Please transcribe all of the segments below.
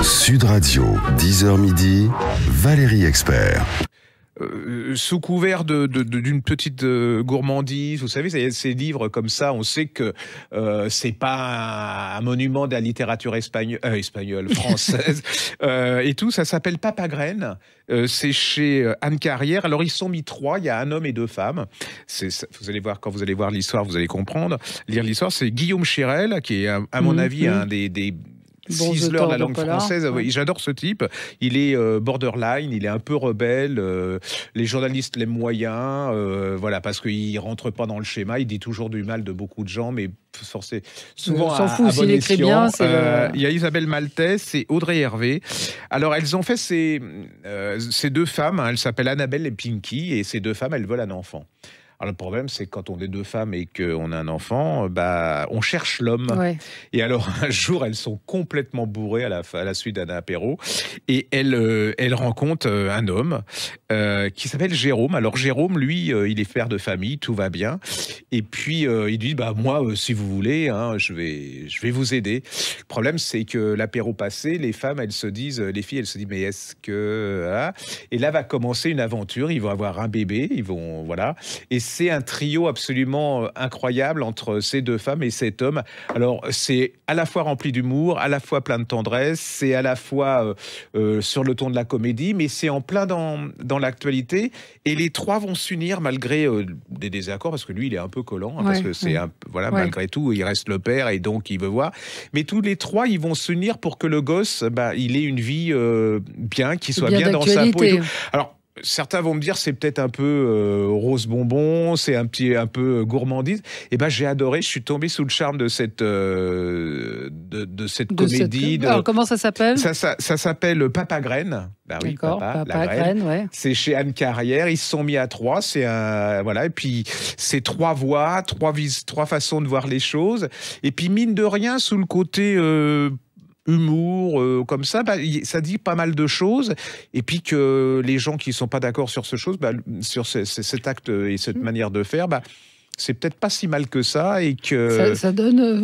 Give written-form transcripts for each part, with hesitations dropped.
Sud Radio, 10h midi, Valérie Expert. Sous couvert d'une petite gourmandise, vous savez, ces livres comme ça, on sait que c'est pas un monument de la littérature espagnole, française, et tout. Ça s'appelle Papagraine. C'est chez Anne Carrière. Alors ils sont mis 3. Il y a un homme et 2 femmes. Vous allez voir, quand vous allez voir l'histoire, vous allez comprendre. Lire l'histoire, c'est Guillaume Chérel, qui est à mon avis un des ciseleur de la langue française. Ouais. J'adore ce type. Il est borderline, il est un peu rebelle. Les journalistes l'aiment moyen, voilà, parce qu'il rentre pas dans le schéma. Il dit toujours du mal de beaucoup de gens, mais forcément souvent on s'en fout s'il écrit bien. Il y a Isabelle Maltès et Audrey Hervé. Alors elles ont fait ces 2 femmes. Elles s'appellent Annabelle et Pinky, et ces 2 femmes, elles veulent un enfant. Alors le problème, c'est que quand on est 2 femmes et qu'on a un enfant, on cherche l'homme. Ouais. Et alors un jour, elles sont complètement bourrées à la suite d'un apéro, et elles rencontrent un homme qui s'appelle Jérôme. Alors Jérôme, lui, il est père de famille, tout va bien. Et puis il dit, moi, si vous voulez, hein, je vais vous aider. Le problème, c'est que l'apéro passé, les filles, elles se disent, mais est-ce que... Hein? Et là va commencer une aventure. Ils vont avoir un bébé, voilà. Et c'est un trio absolument incroyable entre ces 2 femmes et cet homme. Alors, c'est à la fois rempli d'humour, à la fois plein de tendresse, c'est à la fois sur le ton de la comédie, mais c'est en plein dans l'actualité. Et les 3 vont s'unir malgré des désaccords, parce que lui, il est un peu collant, hein, parce que c'est malgré tout, il reste le père et donc il veut voir. Mais tous les 3, ils vont s'unir pour que le gosse, il ait une vie bien, qu'il soit bien dans sa peau et tout. Alors, certains vont me dire c'est peut-être un peu rose bonbon, c'est un peu gourmandise. Et j'ai adoré, je suis tombé sous le charme de cette comédie. Alors comment ça s'appelle? Ça s'appelle Papagraine. Oui, Papagraine, ouais. C'est chez Anne Carrière. Ils se sont mis à 3. Voilà. Et puis c'est 3 voix, 3 façons de voir les choses. Et puis mine de rien, sous le côté humour, comme ça, ça dit pas mal de choses, et puis que les gens qui sont pas d'accord sur sur cet acte et cette manière de faire, c'est peut-être pas si mal que ça, et que ça donne un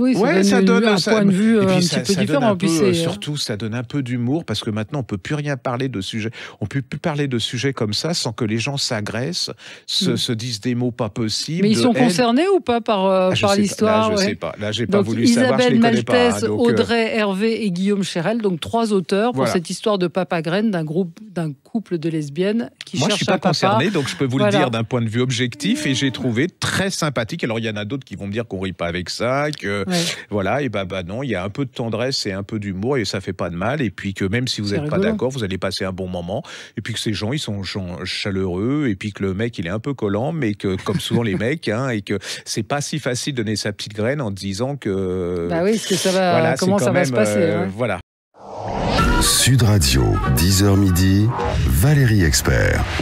point de vue un petit peu différent. Surtout, ça donne un peu d'humour, parce que maintenant on peut plus rien parler de sujets, on peut plus parler de sujets comme ça sans que les gens s'agressent, se disent des mots pas possibles. Mais ils sont concernés ou pas par l'histoire? Là, je sais pas. Là, j'ai pas voulu savoir. Isabelle Je les connais Maltès, pas. Donc, Audrey Hervé et Guillaume Chérel, donc 3 auteurs pour cette histoire de Papagraine, d'un couple de lesbiennes qui cherchent un papa. Moi, je suis pas concerné, donc je peux vous le dire d'un point de vue objectif, et j'ai trouvé très sympathique. Alors il y en a d'autres qui vont me dire qu'on rit pas avec ça, que voilà, et non, il y a un peu de tendresse et un peu d'humour, et ça fait pas de mal, et puis que même si vous n'êtes pas d'accord, vous allez passer un bon moment, et puis que ces gens, ils sont chaleureux, et puis que le mec, il est un peu collant, mais que comme souvent les mecs, hein, et que c'est pas si facile de donner sa petite graine en disant que parce que ça va, comment ça va se passer, voilà. Sud Radio, 10h midi, Valérie Expert.